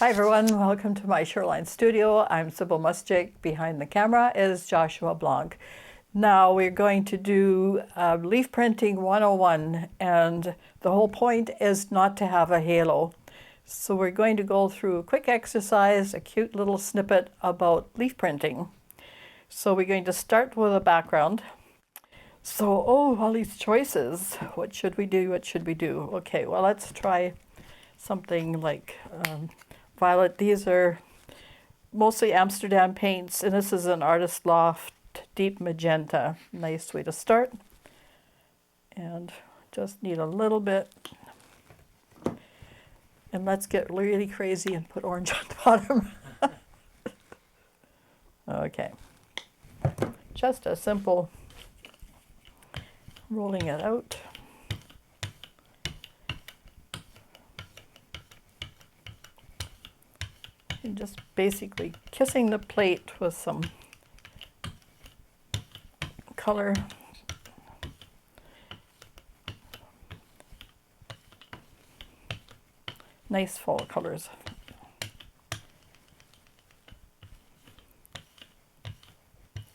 Hi everyone, welcome to my Shoreline Studio. I'm Sybille Muschik. Behind the camera is Joshua Blanc. Now we're going to do leaf printing 101, and the whole point is not to have a halo. So we're going to go through a quick exercise, a cute little snippet about leaf printing. So we're going to start with a background. So, all these choices. What should we do? What should we do? Okay, well, let's try something like violet. These are mostly Amsterdam paints, and this is an Artist Loft deep magenta. Nice way to start. And just need a little bit. And let's get really crazy and put orange on the bottom. Okay. Just a simple rolling it out. And just basically kissing the plate with some color. Nice fall colors.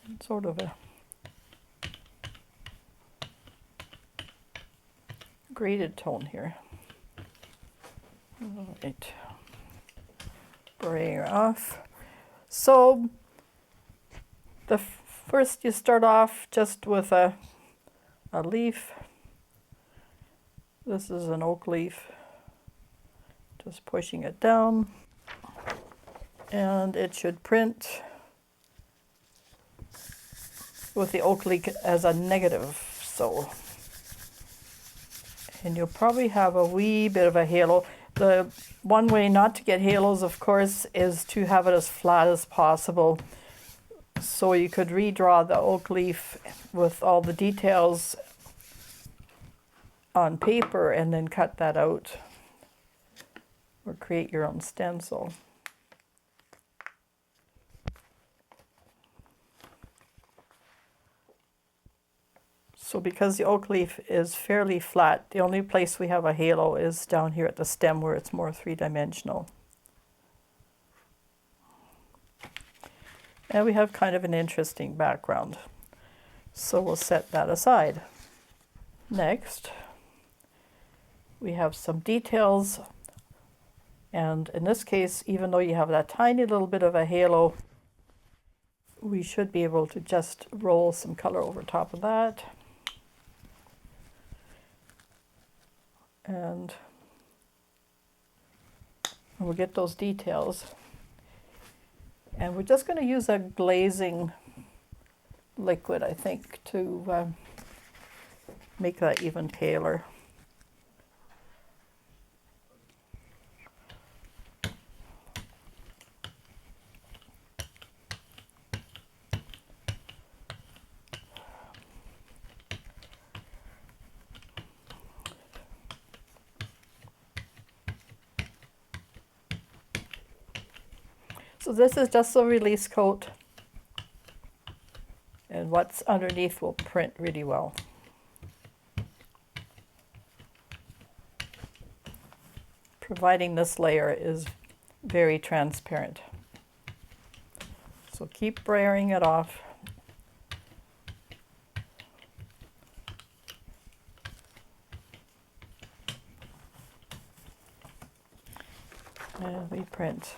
And sort of a graded tone here. All right. Brayer off. So first you start off just with a leaf. This is an oak leaf. Just pushing it down. And it should print with the oak leaf as a negative. So, and you'll probably have a wee bit of a halo. The one way not to get halos, of course, is to have it as flat as possible. So you could redraw the oak leaf with all the details on paper and then cut that out or create your own stencil. So because the oak leaf is fairly flat, the only place we have a halo is down here at the stem where it's more three-dimensional. And we have kind of an interesting background. So we'll set that aside. Next, we have some details. And in this case, even though you have that tiny little bit of a halo, we should be able to just roll some color over top of that. And we'll get those details. And we're just going to use a glazing liquid, I think, to make that even paler. So this is just a release coat, and what's underneath will print really well. Providing this layer is very transparent. So keep brayering it off. And we print.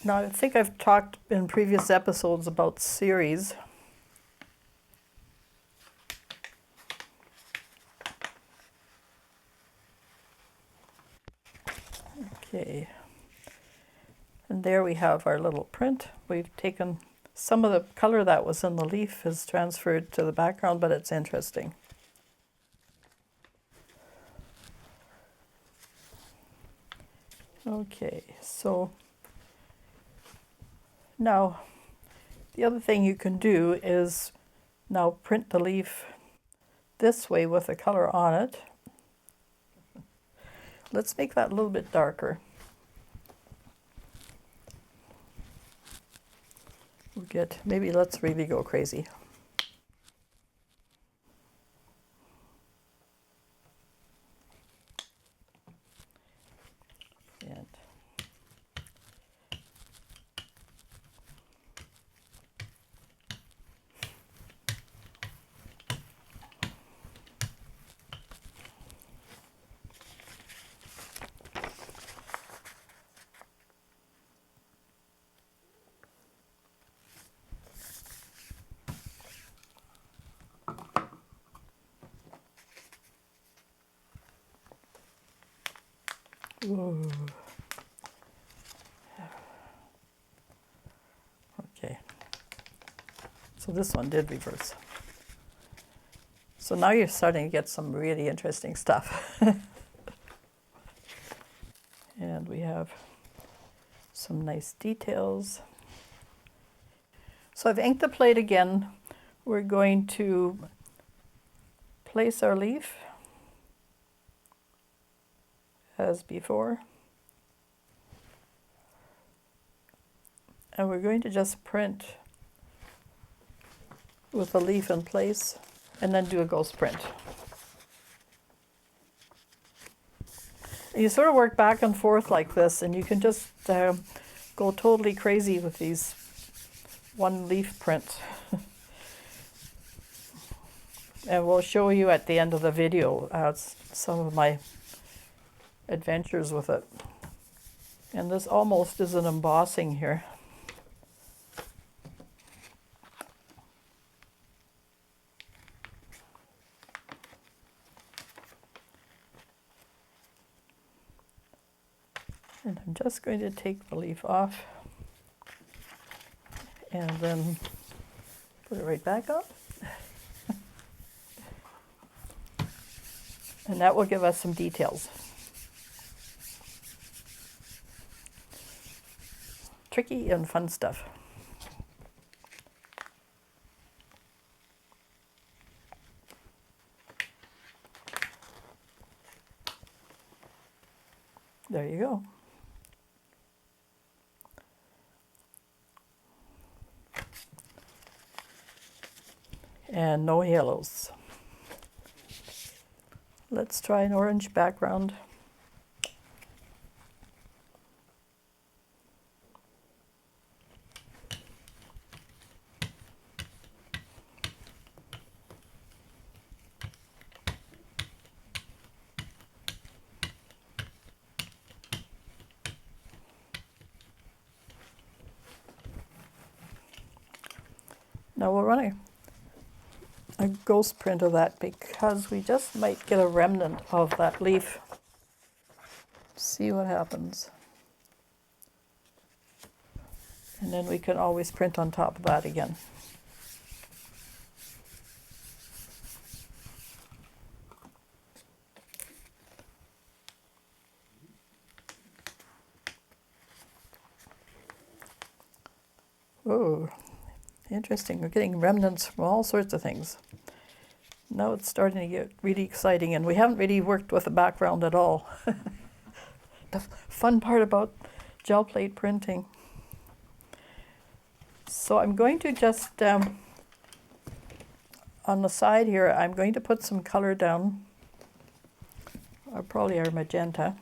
Now, I think I've talked in previous episodes about series. Okay. And there we have our little print. We've taken some of the color that was in the leaf is transferred to the background, but it's interesting. Okay, so now, the other thing you can do is now print the leaf this way with the color on it. Let's make that a little bit darker. We'll maybe let's really go crazy. And whoa. Okay, so this one did reverse. So now you're starting to get some really interesting stuff. And we have some nice details. So I've inked the plate again. We're going to place our leaf as before. And we're going to just print with the leaf in place and then do a ghost print. You sort of work back and forth like this, and you can just go totally crazy with these one leaf prints. And we'll show you at the end of the video some of my adventures with it. And this almost is an embossing here. And I'm just going to take the leaf off and then put it right back up. And that will give us some details. Tricky and fun stuff. There you go. And no halos. Let's try an orange background. Now we'll run a ghost print of that because we just might get a remnant of that leaf. See what happens. And then we can always print on top of that again. Oh, interesting. We're getting remnants from all sorts of things. Now it's starting to get really exciting, and we haven't really worked with the background at all. The fun part about gel plate printing. So I'm going to just, on the side here, I'm going to put some color down, or probably our magenta,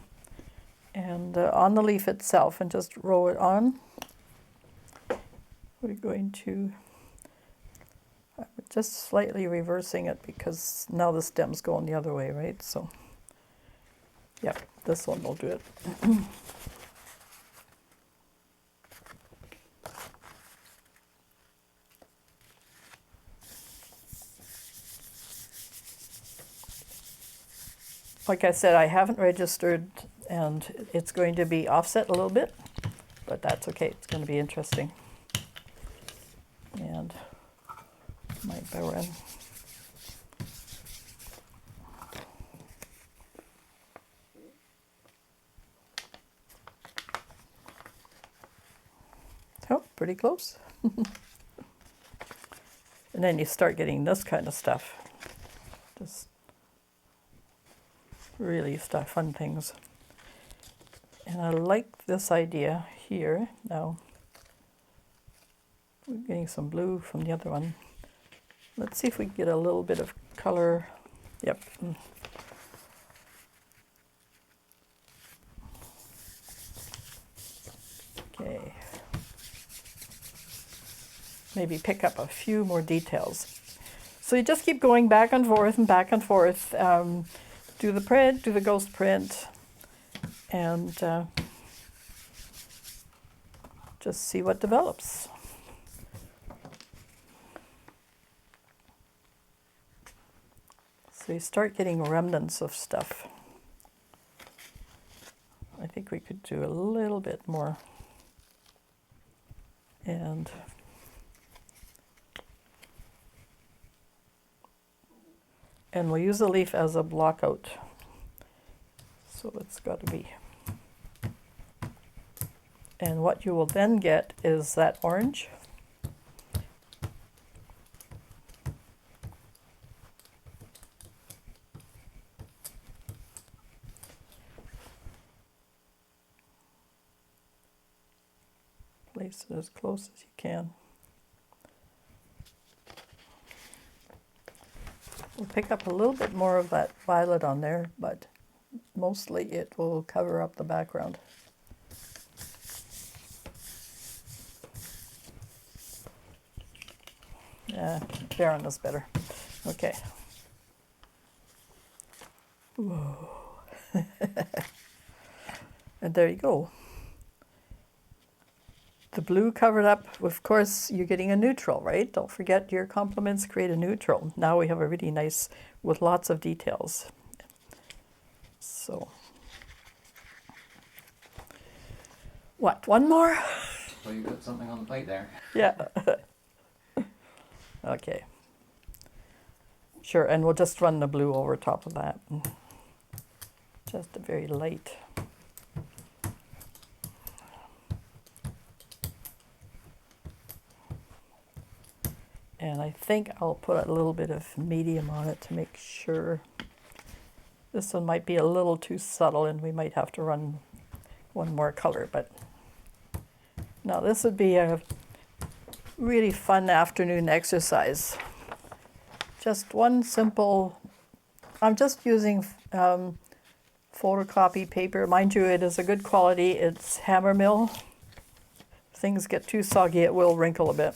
and on the leaf itself, and just roll it on. We're going to, just slightly reversing it because now the stem's going the other way, right? So, yeah, this one will do it. Like I said, I haven't registered, and it's going to be offset a little bit, but that's okay. It's going to be interesting. And my Baron. Oh, pretty close. And then you start getting this kind of stuff. Just really fun things. And I like this idea here. Now, We're getting some blue from the other one. Let's see if we can get a little bit of color. Yep. Okay. Maybe pick up a few more details. So you just keep going back and forth and back and forth. Do the print, do the ghost print, and just see what develops. So you start getting remnants of stuff. I think we could do a little bit more. And we'll use the leaf as a block out. So it's got to be. And what you will then get is that orange. Place it as close as you can. We'll pick up a little bit more of that violet on there, but mostly it will cover up the background. Yeah, Baron is better. Okay. Whoa. And there you go. The blue covered up, of course, you're getting a neutral, right? Don't forget your complements create a neutral. Now we have a really nice, with lots of details. So, what, one more? Well, you got something on the plate there. Yeah. Okay. Sure, and we'll just run the blue over top of that. Just a very light. And I think I'll put a little bit of medium on it to make sure. This one might be a little too subtle and we might have to run one more color, but now this would be a really fun afternoon exercise. Just one simple, I'm just using photocopy paper. Mind you, it is a good quality. It's hammer mill. If things get too soggy, it will wrinkle a bit.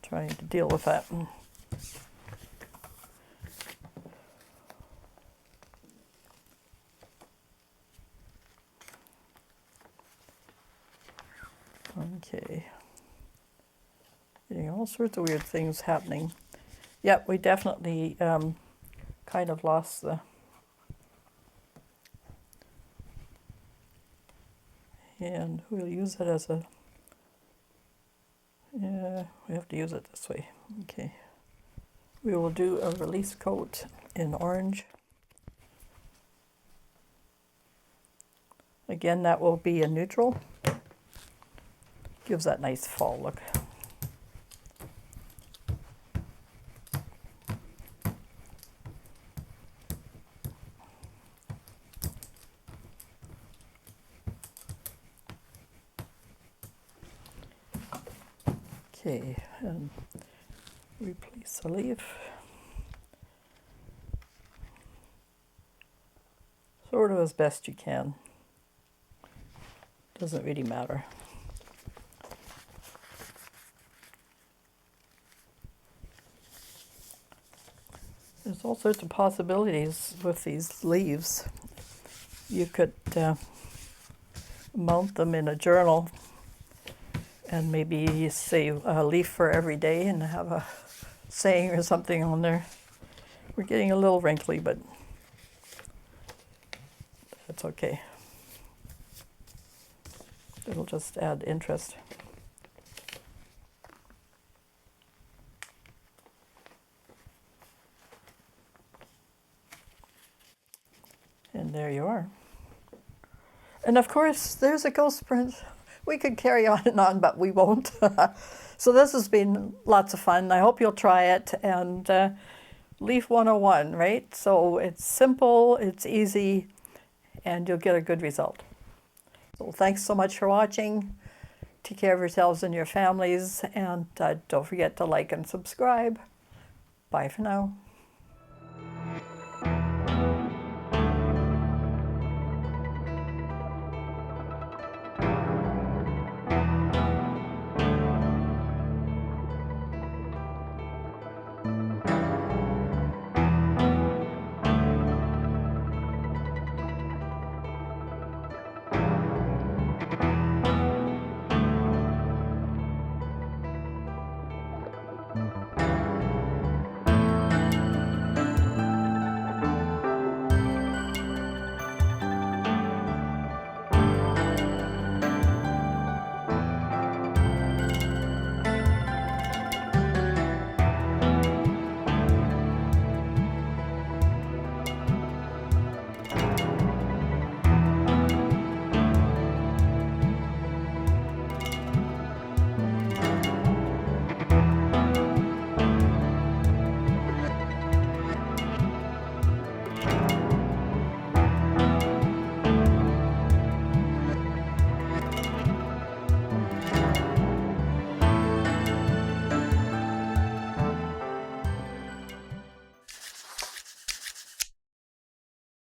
Trying to deal with that. Okay. Getting all sorts of weird things happening. Yep, we definitely kind of lost the... And we'll use it as a... Yeah, we have to use it this way. Okay. We will do a release coat in orange. Again, that will be a neutral. Gives that nice fall look. Okay, and replace the leaf. Sort of as best you can. Doesn't really matter. There's all sorts of possibilities with these leaves. You could mount them in a journal and maybe say a leaf for every day and have a saying or something on there. We're getting a little wrinkly, but that's okay. It'll just add interest. And there you are. And of course, there's a ghost print. We could carry on and on, but we won't. So this has been lots of fun. I hope you'll try it. And Leaf 101, right? So it's simple, it's easy, and you'll get a good result. So thanks so much for watching. Take care of yourselves and your families, and don't forget to like and subscribe. Bye for now.